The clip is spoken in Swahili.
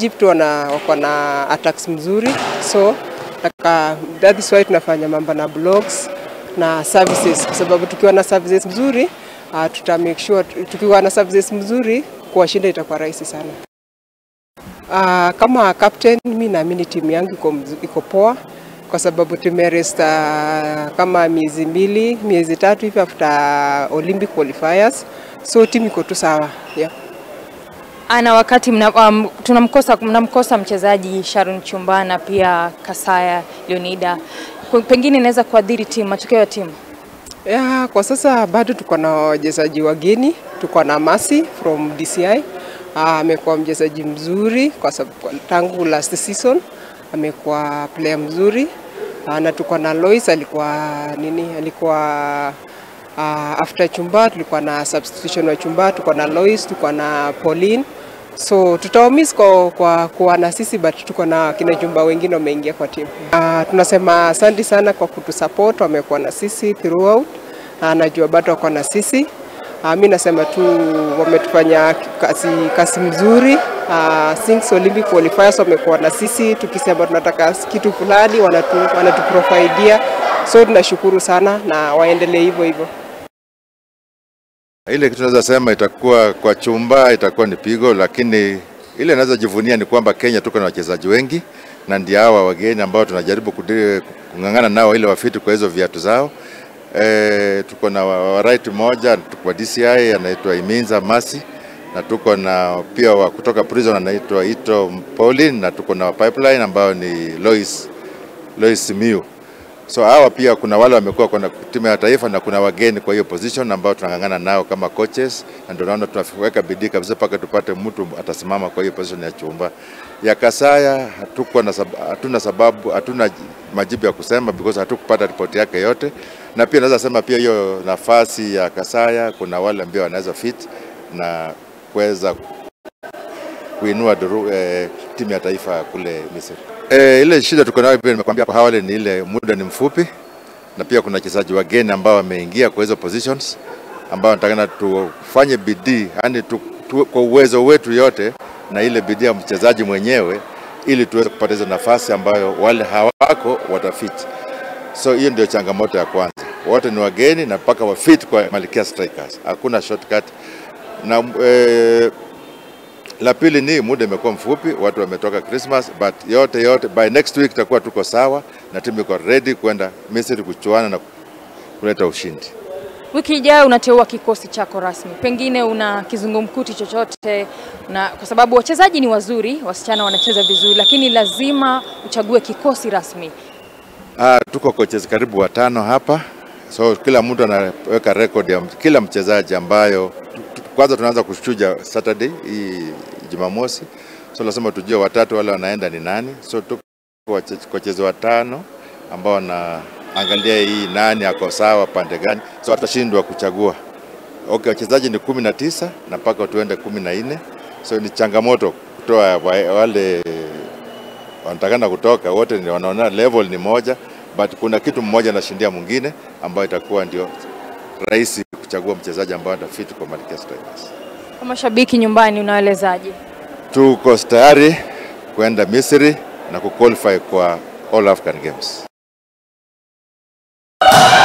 Egypt wako na attacks mzuri, so that is why tunafanya mambo na blogs na services, kwa sababu tukiwa na services mzuri tuta make sure tukiwa na services mzuri kuwashinda itakuwa rahisi sana. Kama captain mimi naamini timu yangu iko poa, kwa sababu tumeresta kama miezi 2, miezi 3 hivi after Olympic qualifiers, so timu iko tu sawa. Yeah. Ana wakati mnamkosa mchezaji Sharon Chumbana pia Kasaya Leonida, pengine inaweza kuadhiri timu, matokeo ya timu? Yeah, kwa sasa bado tuko na wachezaji wageni, tuko na Masi from DCI. Amekuwa mchezaji mzuri kwa sababu tangu last season amekuwa player mzuri. Na tuko na Lois alikuwa after Chumba tulikuwa na substitution wa Chumba, tuko na Lois, tuko na Pauline. So tutawamiss kwa kuwa na sisi, but tuko na kina Chumba wengine wameingia kwa timu. Tunasema asante sana kwa kutusupport, wamekuwa na sisi throughout. Najua bado wako na sisi. Mimi nasema tu wametufanya kazi mzuri. Since Olympic qualifiers wamekuwa na sisi, tukisema tunataka kitu fulani wanatuprovidea. So tunashukuru sana na waendelee hivyo hivyo. Ile kitu tunaweza sema itakuwa kwa Chumba itakuwa ni pigo, lakini ile naweza jivunia ni kwamba Kenya tuko na wachezaji wengi na ndio hawa wageni ambao tunajaribu kungangana nao ile wafiti kwa hizo viatu zao. Tuko na right moja kwa DCI anaitwa Iminza Masi, na tuko na pia kutoka prison anaitwa Ito Pauline, na tuko na pipeline ambao ni Lois Miu. So hawa pia kuna wale wamekuwa kwa timu ya taifa na kuna wageni kwa hiyo position ambao tunangangana nao kama coaches, na ndio naona tunaweka bidii kabisa paka tupate mtu atasimama kwa hiyo position ya Chumba. Ya Kasaya hatuna majibu ya kusema because hatukupata ripoti yake yote, na pia naweza sema pia hiyo nafasi ya Kasaya kuna wale ambao wanaweza fit na kuweza kuinua timu ya taifa kule Misri. Ile shida tuko nayo pia nimekwambia kwa hawale ni ile muda ni mfupi, na pia kuna wachezaji wageni ambao wameingia kwa hizo positions ambao nataka tufanye bidii yani kwa uwezo wetu yote na ile bidii ya mchezaji mwenyewe ili tuweze kupata hizo nafasi ambayo wale hawako watafit. So hiyo ndio changamoto ya kwanza. Wote ni wageni na mpaka wafit kwa Malkia strikers. Hakuna shortcut. Na la pili ni muda imekuwa mfupi, watu wametoka Christmas, but yote by next week tutakuwa tuko sawa na timu iko ready kwenda Misri kuchuana na kuleta ushindi. Wiki ijayo unateua kikosi chako rasmi. Pengine una kizungumkuti chochote, na kwa sababu wachezaji ni wazuri, wasichana wanacheza vizuri, lakini lazima uchague kikosi rasmi. Tuko coaches karibu 5 hapa. So kila mtu anaweka record ya kila mchezaji ambayo kwanza tunaanza kuchuja Saturday hii Jumamosi. So lazima tujue watatu wale wanaenda ni nani. So tuko coaches 5 ambao angalia hii nani ako sawa pande gani. So atashindwa kuchagua. Okay, wachezaji ni 19 na mpaka tuende 14. So ni changamoto kutoa wale wanatakana kutoka, wote ni wanaona level ni moja, but kuna kitu mmoja anashindia mwingine ambayo itakuwa ndio rahisi kuchagua mchezaji ambaye atafiti kwa Malkia Strikers. Kwa mashabiki nyumbani unaelezaje? Tuko tayari kwenda Misri na kuqualify kwa All African Games.